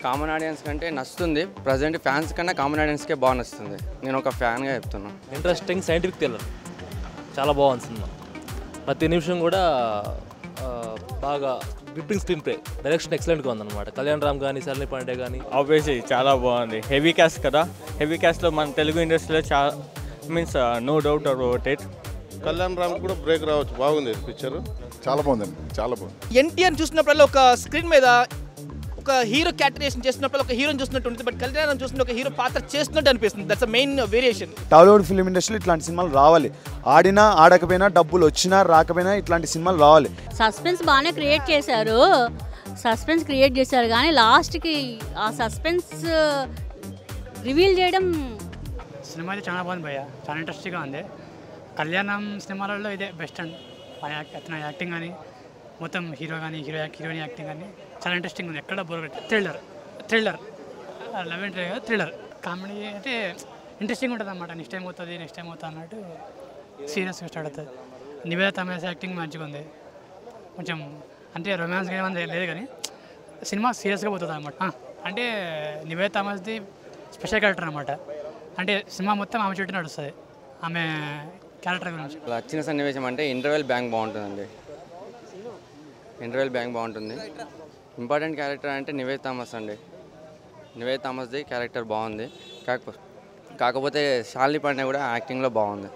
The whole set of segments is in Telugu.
కామన్ ఆడియన్స్ కంటే నచ్చుతుంది. ప్రజెంట్ ఫ్యాన్స్ కన్నా కామన్ ఆడియన్స్కే బాగా నచ్చుతుంది. నేను ఒక ఫ్యాన్గా చెప్తున్నాను. ఇంట్రెస్టింగ్ సైంటిఫిక్ థ్రిల్లర్ చాలా బాగుంది సినిమా. ప్రతి నిమిషం కూడా బాగా గ్రిప్పింగ్ స్క్రీన్ ప్లే, డైరెక్షన్ ఎక్సలెంట్గా ఉందన్నమాట. కళ్యాణ్ రామ్ కానీ సల్నీ పాండే కానీ ఆబ్వియస్లీ చాలా బాగుంది. హెవీ క్యాస్ట్ కదా, హెవీ క్యాస్ట్లో మన తెలుగు ఇండస్ట్రీలో చాలా means no doubt about it. Kalyan Ram కూడా బ్రేక్ రావచ్చు. బాగుంది పిక్చర్, చాలా బాగుందండి, చాలా బాగుంది. ఎన్టీఆర్ చూసినప్పుడల్లా ఒక స్క్రీన్ మీద ఒక హీరో క్యారెక్టరేషన్ చేసినప్పుడు ఒక హీరోని చూసినట్టు ఉంటుంది. బట్ కళ్యాణ్ చూసిన ఒక హీరో పాత్ర చేస్తున్నట్టు అనిపిస్తుంది. That's a main variation. Tollywood film ఇండస్ట్రీలో ఇట్లాంటి సినిమాలు రావాలి. ఆడినా ఆడకపోయినా, డబ్బులు వచ్చినా రాకపోయినా ఇట్లాంటి సినిమాలు రావాలి. సస్పెన్స్ బాగానే క్రియేట్ చేశారు కానీ లాస్ట్కి ఆ సస్పెన్స్ రివీల్ చేయడం. సినిమా అయితే చాలా బాగుంది భయ్య, చాలా ఇంట్రెస్టింగ్గా ఉంది. కళ్యాణం సినిమాలలో ఇదే బెస్ట్ అండి. అతని యాక్టింగ్ కానీ, మొత్తం హీరో కానీ హీరోయిన్ యాక్టింగ్ కానీ చాలా ఇంట్రెస్టింగ్ ఉంది. ఎక్కడ bore thriller love and thriller comedy అయితే ఇంట్రెస్టింగ్ ఉంటుంది అన్నమాట. నెక్స్ట్ టైం అవుతుంది అన్నట్టు సీరియస్గా స్టార్ట్ అవుతుంది. నివేద థామస్ యాక్టింగ్ మంచిగా ఉంది. కొంచెం అంటే రొమాన్స్ ఏమైనా లేదు కానీ సినిమా సీరియస్గా పోతుంది అన్నమాట. అంటే నివేద థామస్ది స్పెషల్ క్యారెక్టర్ అనమాట. అంటే సినిమా మొత్తం ఆమె చుట్టూ నడుస్తుంది, ఆమె క్యారెక్టర్ గురించి. వచ్చిన సన్నివేశం అంటే ఇంటర్వెల్ బ్యాంక్ బాగుంటుందండి. ఇంటర్వెల్ బ్యాంక్ బాగుంటుంది. ఇంపార్టెంట్ క్యారెక్టర్ అంటే నివేద్ థామస్ అండి. నివేద్ థామస్ది క్యారెక్టర్ బాగుంది. కాకపోతే శాలిని పాండే కూడా యాక్టింగ్లో బాగుంది.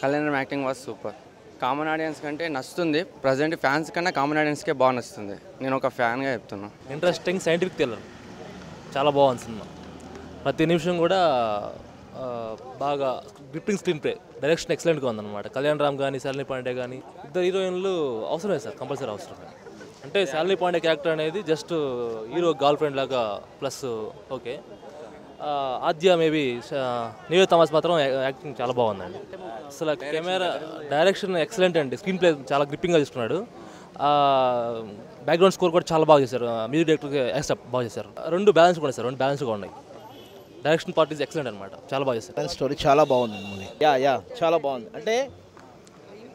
Kalyan acting was super. Common audience కంటే నచ్చుతుంది. ప్రజెంట్ ఫ్యాన్స్ కన్నా కామన్ ఆడియన్స్కే బాగా నచ్చుతుంది. నేను ఒక ఫ్యాన్గా చెప్తున్నాను. ఇంట్రెస్టింగ్ సైంటిఫిక్ థ్రిల్లర్ చాలా బాగుంది సినిమా. ప్రతి నిమిషం కూడా బాగా గ్రిప్పింగ్ స్క్రీన్ ప్లే, డైరెక్షన్ ఎక్సలెంట్గా ఉందన్నమాట. కళ్యాణ్ రామ్ కానీ సల్నీ పాండే కానీ ఇద్దరు హీరోయిన్లు అవసరమే సార్, కంపల్సరీ అవసరమే. అంటే సల్నీ పాండే క్యారెక్టర్ అనేది జస్ట్ హీరో గర్ల్ ఫ్రెండ్ లాగా ప్లస్ ఓకే. ఆద్య మేబీ నివేద్ థామస్ మాత్రం యాక్టింగ్ చాలా బాగుందండి. అసలు కెమెరా డైరెక్షన్ ఎక్సలెంట్ అండి. స్క్రీన్ ప్లే చాలా గ్రిప్పింగ్గా తీసుకున్నాడు. బ్యాక్గ్రౌండ్ స్కోర్ కూడా చాలా బాగా చేశారు. మ్యూజిక్ డైరెక్టర్కి ఎక్స్ట్రా బాగా చేశారు. రెండు బ్యాలెన్స్గా ఉన్నాయి సార్, రెండు బ్యాలెన్స్గా ఉన్నాయి. డైరెక్షన్ పార్ట్ ఈజ్ ఎక్సలెంట్ అనమాట, చాలా బాగా చేస్తారు. స్టోరీ చాలా బాగుంది మూవీ. చాలా బాగుంది. అంటే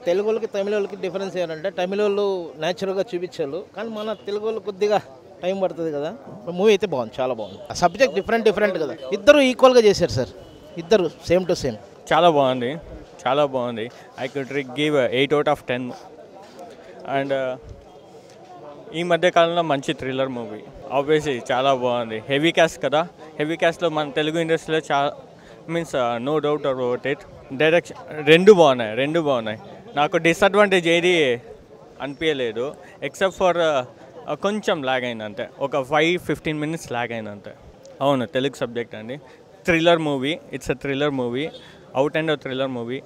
తెలుగు వాళ్ళకి తమిళ వాళ్ళకి డిఫరెన్స్ ఏంటంటే తమిళ వాళ్ళు న్యాచురల్గా చూపించారు, కానీ మన తెలుగు వాళ్ళు కొద్దిగా టైం పడుతుంది కదా. మూవీ అయితే బాగుంది, చాలా బాగుంది. సబ్జెక్ట్ డిఫరెంట్ కదా. ఇద్దరు ఈక్వల్గా చేశారు సార్, ఇద్దరు సేమ్ టు సేమ్. చాలా బాగుంది, చాలా బాగుంది. I could give 8 out of 10. And ఈ మధ్యకాలంలో మంచి థ్రిల్లర్ మూవీ. ఆబ్వియస్లీ చాలా బాగుంది. హెవీ క్యాస్ట్ కదా, హెవీ క్యాస్ట్లో మన తెలుగు ఇండస్ట్రీలో చాలా means no doubt about it. Direction రెండు బాగున్నాయి. నాకు డిసడ్వాంటేజ్ ఏది అనిపించలేదు, ఎక్సెప్ట్ ఫర్ కొంచెం లాగ్ అయిందంతే. ఒక 5-15 minutes లాగ్ అయిందంతే. అవును, తెలుగు సబ్జెక్ట్ అండి. Thriller movie, it's a thriller movie, out and thriller movie.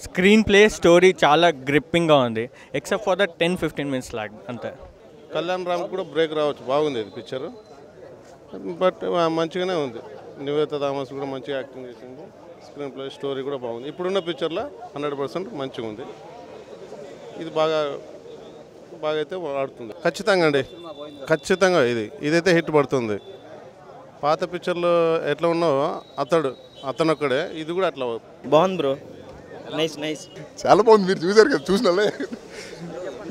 Screenplay, story చాలా గ్రిప్పింగ్గా ఉంది, except for the 10-15 minutes lag అంతే. కళ్యాణ్ రామ్ కూడా బ్రేక్ రావచ్చు. బాగుంది ఇది పిక్చర్, బట్ మంచిగానే ఉంది. నివేద థామస్ కూడా మంచిగా యాక్టింగ్ చేసింది. స్క్రీన్ ప్లే, స్టోరీ కూడా బాగుంది. ఇప్పుడున్న పిక్చర్లో 100% మంచిగా ఉంది. ఇది బాగా అయితే ఆడుతుంది. ఖచ్చితంగా అండి, ఖచ్చితంగా ఇదైతే హిట్ పడుతుంది. పాత పిక్చర్లో ఎట్లా ఉన్నావో అతను ఒక్కడే, ఇది కూడా అట్లా బాగుంది బ్రో. నైస్ చాలా బాగుంది. మీరు చూసారు కదా, చూసినలే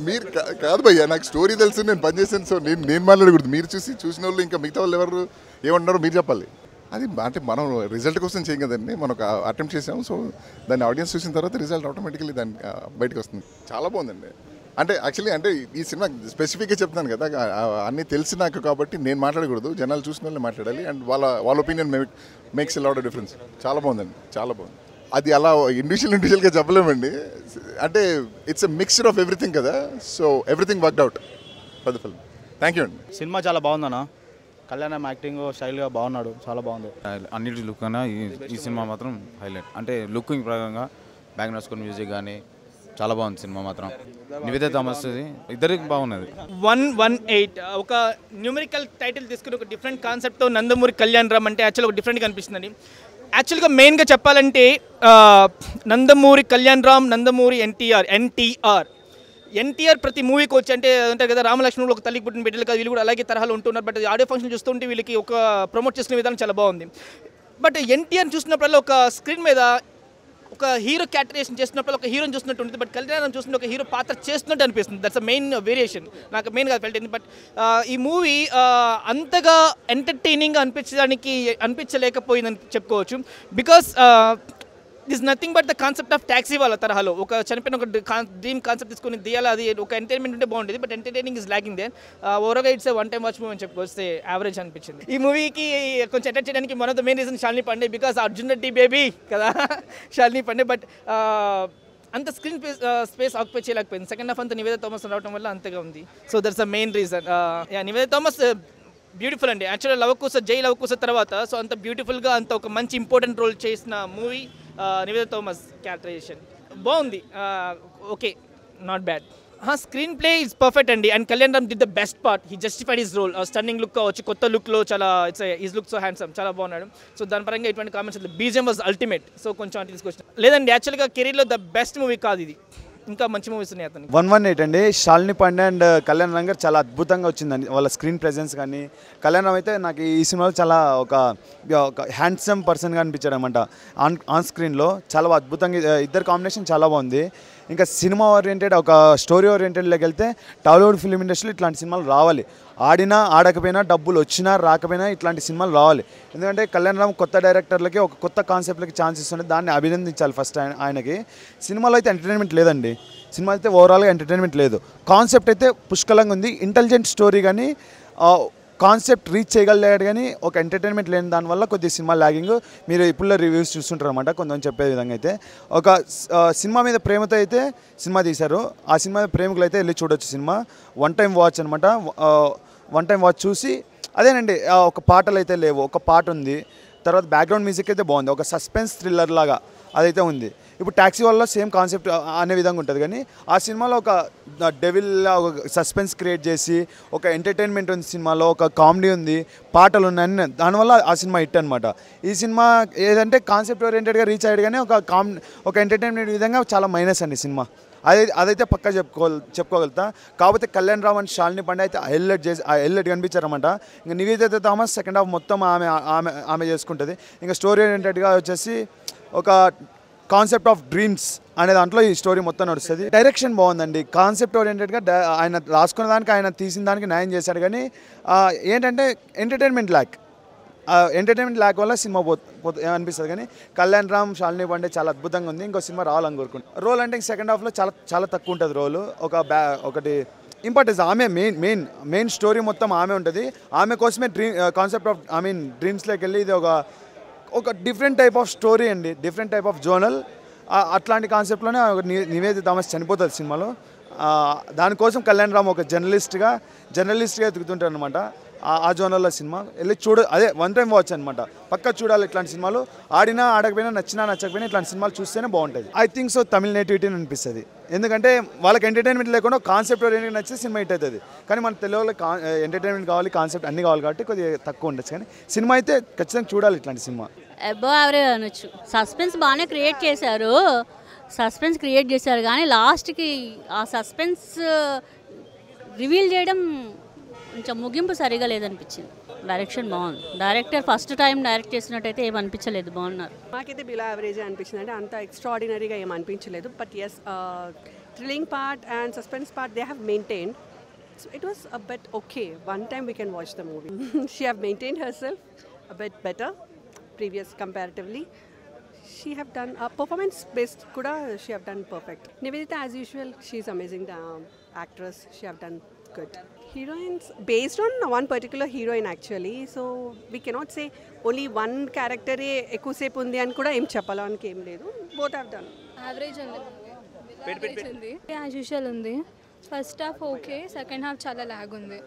మీరు కాదు భయ్యా, నాకు స్టోరీ తెలుసు, నేను పనిచేసాను. సో నేను మాట్లాడకూడదు. మీరు చూసిన వాళ్ళు ఇంకా మిగతా వాళ్ళు ఎవరు ఏమన్నారో మీరు చెప్పాలి. అది అంటే మనం రిజల్ట్ కోసం చేయం కదండి, మనం ఒక అటెంప్ట్ చేసాము. సో దాన్ని ఆడియన్స్ చూసిన తర్వాత రిజల్ట్ ఆటోమేటికలీ దాన్ని బయటకు వస్తుంది. చాలా బాగుందండి. అంటే యాక్చువల్లీ అంటే ఈ సినిమా స్పెసిఫిక్గా చెప్తాను కదా, అన్నీ తెలిసి నాకు కాబట్టి నేను మాట్లాడకూడదు, జనాలు చూసిన వాళ్ళని మాట్లాడాలి. అండ్ వాళ్ళ opinion makes a lot of difference. చాలా బాగుందండి, చాలా బాగుంది. అది అలా ఇండివిజువల్గా చెప్పలేమండి. అంటే it's a mixture of everything కదా. So everything worked out for the film. Thank you అండి. సినిమా చాలా బాగుందన్న. కళ్యాణ్ యాక్టింగ్ స్టైల్గా బాగున్నాడు, చాలా బాగుంది. అన్నిటి లుక్ అన్నా ఈ సినిమా మాత్రం హైలైట్. అంటే లుకింగ్ ప్రకారంగా బ్యాక్గ్రౌండ్ స్కోర్, మ్యూజిక్ కానీ చాలా బాగుంది సినిమా మాత్రం. నివేద థామస్ ఇద్దరికి బాగున్నది. 118 ఒక న్యూమరికల్ టైటిల్ తీసుకుని ఒక డిఫరెంట్ కాన్సెప్ట్తో నందమూరి కళ్యాణ్ రామ్ అంటే యాక్చువల్గా ఒక డిఫరెంట్గా అనిపిస్తుందండి. యాక్చువల్గా మెయిన్గా చెప్పాలంటే నందమూరి కళ్యాణ్ రామ్, నందమూరి ఎన్టీఆర్ ప్రతి మూవీకి వచ్చి అంటే అంటారు కదా, రామలక్ష్మణులు ఒక తల్లికి పుట్టిన బిడ్డలు కదా, వీళ్ళు కూడా అలాగే తరహాలో ఉంటున్నారు. బట్ ఆడియో ఫంక్షన్ చూస్తుంటే వీళ్ళకి ఒక ప్రమోట్ చేసిన విధానం చాలా బాగుంది. బట్ ఎన్టీఆర్ చూసినప్పుడల్లా ఒక స్క్రీన్ మీద ఒక హీరో క్యారెక్టరేషన్ చేస్తున్నప్పుడు ఒక హీరోని చూస్తున్నట్టు ఉంటుంది, బట్ కళ్యాణ్ చూస్తున్న ఒక హీరో పాత్ర చేస్తున్నట్టు అనిపిస్తుంది. దట్స్ అ మెయిన్ వేరియేషన్ నాకు మెయిన్గా ఫెల్ట్ అయింది. బట్ ఈ మూవీ అంతగా ఎంటర్టైనింగ్గా అనిపించలేకపోయిందని చెప్పుకోవచ్చు. Because this nothing but the concept of taxi వాళ్ళ తరహాలో ఒక చనిపోయిన ఒక డ్రీమ్ కాన్సెప్ట్ తీసుకుని తీయాలి, అది ఒక ఎంటర్టైన్మెంట్ ఉంటే బాగుండేది. But entertaining is lacking there. ఓవరాల్గా it's one time watch movie అని చెప్పుకొస్తే యావరేజ్ అనిపించింది. ఈ మూవీకి కొంచెం అటాచ్ చేయడానికి one of the main reason Shalini Pandey, because Arjun Reddy baby కదా శాలిని పాండే. బట్ అంత స్క్రీన్ స్పేస్ ఆక్యుపై చేయలేకపోయింది. సెకండ్ హాఫ్ అంతా నివేదా థామస్ రావడం వల్ల అంతగా ఉంది. So that's the main reason. Niveda Thomas beautiful అండి. యాక్చువల్గా జై లవకుశ తర్వాత సో అంత బ్యూటిఫుల్గా అంత ఒక మంచి ఇంపార్టెంట్ రోల్ చేసిన మూవీ నివేదా థామస్ క్యారెక్టరైజేషన్ బాగుంది. Okay, not bad. Screenplay is perfect అండి. And Kalyan Ram did the best part. He justified his role. Stunning look కావచ్చు, కొత్త లుక్లో చాలా హిస్ లుక్ సో హ్యాండ్సమ్, చాలా బాగున్నాడు. సో దాని పరంగా ఎటువంటి కామెంట్స్ లేదు. BGM was ultimate. సో కొంచెం అంటే తీసుకొచ్చిన లేదండి, యాక్చువల్గా కెరీర్లో ద బెస్ట్ మూవీ కాదు ఇది, ఇంకా మంచి మూవీస్ ఉన్నాయి అతనికి. 118 అండి. శాలిని పాండే అండ్ కళ్యాణ్ రామ్ గారు చాలా అద్భుతంగా వచ్చిందండి వాళ్ళ స్క్రీన్ ప్రెజెన్స్ కానీ. కళ్యాణ్ రామ్ అయితే నాకు ఈ సినిమాలో చాలా ఒక హ్యాండ్సమ్ పర్సన్గా అనిపించాడు అనమాట. ఆన్ స్క్రీన్లో చాలా అద్భుతంగా ఇద్దరు కాంబినేషన్ చాలా బాగుంది. ఇంకా సినిమా ఓరియంటెడ్ ఒక స్టోరీ ఓరియంటెడ్లోకి వెళ్తే టాలీవుడ్ ఫిల్మ్ ఇండస్ట్రీలో ఇట్లాంటి సినిమాలు రావాలి. ఆడినా ఆడకపోయినా, డబ్బులు వచ్చినా రాకపోయినా ఇట్లాంటి సినిమాలు రావాలి. ఎందుకంటే కళ్యాణ్ రామ్ కొత్త డైరెక్టర్లకి ఒక కొత్త కాన్సెప్ట్లకి ఛాన్స్ ఇస్తుంటే దాన్ని అభినందించాలి ఫస్ట్ ఆయనకి. సినిమాలో అయితే ఎంటర్టైన్మెంట్ లేదండి. సినిమా అయితే ఓవరాల్గా ఎంటర్టైన్మెంట్ లేదు. కాన్సెప్ట్ అయితే పుష్కలంగా ఉంది. ఇంటెలిజెంట్ స్టోరీ కానీ కాన్సెప్ట్ రీచ్ చేయగలిగాడు కానీ ఒక ఎంటర్టైన్మెంట్ లేని దానివల్ల కొద్దిగా సినిమా ల్యాగింగ్. మీరు ఇప్పుడు రివ్యూస్ చూస్తుంటారు అనమాట. కొంచెం చెప్పే విధంగా అయితే ఒక సినిమా మీద ప్రేమతో అయితే సినిమా తీశారు. ఆ సినిమా మీద ప్రేమికులు అయితే వెళ్ళి చూడొచ్చు. సినిమా వన్ టైం వాచ్ అనమాట. వన్ టైం వాచ్ చూసి అదేనండి. ఒక పాటలు అయితే లేవు, ఒక పాట ఉంది. తర్వాత బ్యాక్గ్రౌండ్ మ్యూజిక్ అయితే బాగుంది. ఒక సస్పెన్స్ థ్రిల్లర్ లాగా అదైతే ఉంది. ఇప్పుడు ట్యాక్సీ వల్ల సేమ్ కాన్సెప్ట్ అనే విధంగా ఉంటుంది, కానీ ఆ సినిమాలో ఒక డెవిల్ ఒక సస్పెన్స్ క్రియేట్ చేసి ఒక ఎంటర్టైన్మెంట్ ఉంది. సినిమాలో ఒక కామెడీ ఉంది, పాటలు ఉన్నాయని దానివల్ల ఆ సినిమా హిట్ అనమాట. ఈ సినిమా ఏదంటే కాన్సెప్ట్ ఓరియంటెడ్గా రీచ్ అయ్యాడు, కానీ ఒక ఎంటర్టైన్మెంట్ విధంగా చాలా మైనస్ అండి సినిమా. అదైతే పక్కా చెప్పుకోగలుగుతా. కాకపోతే కళ్యాణ్ రామ్ అండ్ శాలిని పాండే అయితే హైలైట్ కనిపించారన్నమాట. ఇంకా నివేదిత థామస్ సెకండ్ హాఫ్ మొత్తం ఆమె చేసుకుంటుంది. ఇంకా స్టోరీ ఓరియంటెడ్గా వచ్చేసి ఒక కాన్సెప్ట్ ఆఫ్ డ్రీమ్స్ అనే దాంట్లో ఈ స్టోరీ మొత్తం నడుస్తుంది. డైరెక్షన్ బాగుందండి. కాన్సెప్ట్ ఓరియంటెడ్గా ఆయన రాసుకున్న దానికి ఆయన తీసిన దానికి న్యాయం చేశాడు, కానీ ఏంటంటే ఎంటర్టైన్మెంట్ ల్యాక్ వల్ల సినిమా అనిపిస్తుంది. కానీ కళ్యాణ్ రామ్ శాలిని పాండే చాలా అద్భుతంగా ఉంది. ఇంకో సినిమా రావాలని కోరుకుంటున్నాను. రోల్ అంటే సెకండ్ హాఫ్లో చాలా తక్కువ ఉంటుంది రోలు. ఒకటి ఇంపార్టెన్స్ ఆమె మెయిన్ స్టోరీ మొత్తం ఆమె ఉంటుంది. ఆమె కోసమే కాన్సెప్ట్ ఆఫ్ డ్రీమ్స్లోకి వెళ్ళి ఇది ఒక డిఫరెంట్ టైప్ ఆఫ్ స్టోరీ అండి, డిఫరెంట్ టైప్ ఆఫ్ జోనల్. అట్లాంటి కాన్సెప్ట్లోనే నివేదిత థామస్ చనిపోతుంది సినిమాలో. దానికోసం కళ్యాణ్ రామ్ ఒక జర్నలిస్ట్గా ఎదుగుతుంటారు అనమాట. ఆ జోనల్లో సినిమా వెళ్ళి అదే వన్ టైం వాచ్ అనమాట. పక్కా చూడాలి ఇట్లాంటి సినిమాలు. ఆడినా ఆడకపోయినా, నచ్చినా నచ్చకపోయినా ఇట్లాంటి సినిమాలు చూస్తేనే బాగుంటుంది. I think so Tamil nativity అనిపిస్తుంది. ఎందుకంటే వాళ్ళకి ఎంటర్టైన్మెంట్ లేకుండా కాన్సెప్ట్ ఓరియంటెడ్ నచ్చితే సినిమా హిట్ అవుతుంది. కానీ మన తెలుగులో ఎంటర్టైన్మెంట్ కావాలి, కాన్సెప్ట్ అన్నీ కావాలి కాబట్టి కొద్దిగా తక్కువ ఉండొచ్చు. కానీ సినిమా అయితే ఖచ్చితంగా చూడాలి ఇట్లాంటి సినిమా. అబౌవ్ యావరేజ్ అనొచ్చు. సస్పెన్స్ బాగానే క్రియేట్ చేశారు కానీ లాస్ట్కి ఆ సస్పెన్స్ రివీల్ చేయడం కొంచెం ముగింపు సరిగా లేదనిపించింది. డైరెక్షన్ బాగుంది. డైరెక్టర్ ఫస్ట్ టైం డైరెక్ట్ చేసినట్టయితే ఏం అనిపించలేదు, బాగున్నారు. నాకైతే బిలో యావరేజ్ అనిపించింది. అంటే అంత ఎక్స్ట్రాడినరీగా ఏం అనిపించలేదు. But yes, thrilling part and suspense part they have maintained. So it was a bit okay. One time we can watch the movie. She have maintained herself a bit better previous comparatively. She have done performance based kuda she have done perfect. Nivedita as usual, she is amazing actress. She have done good. Heroines based on one particular heroine actually, so we cannot say only one character e ekku sepu undi ani kuda em cheppalaaniki em ledu. Both have done average undi. As usual undi. First half okay, second half చాలా లాగ్ ఉంది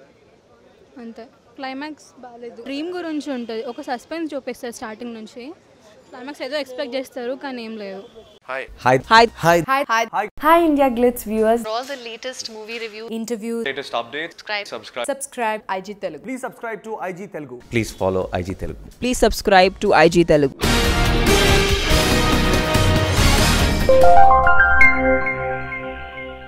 అంతే. క్లైమాక్స్ బాగాలేదు. డ్రీమ్ గురించి ఉంటుంది, ఒక సస్పెన్స్ చూపిస్తారు స్టార్టింగ్ నుంచి. క్లైమాక్స్ ఏదో ఎక్స్పెక్ట్ చేస్తారు కానీ ఏం లేదు. Hi India Glitz viewers. For all the latest movie reviews, Interviews, latest updates, subscribe IG Telugu. Please subscribe to IG Telugu. Please follow IG Telugu. Please subscribe to IG Telugu.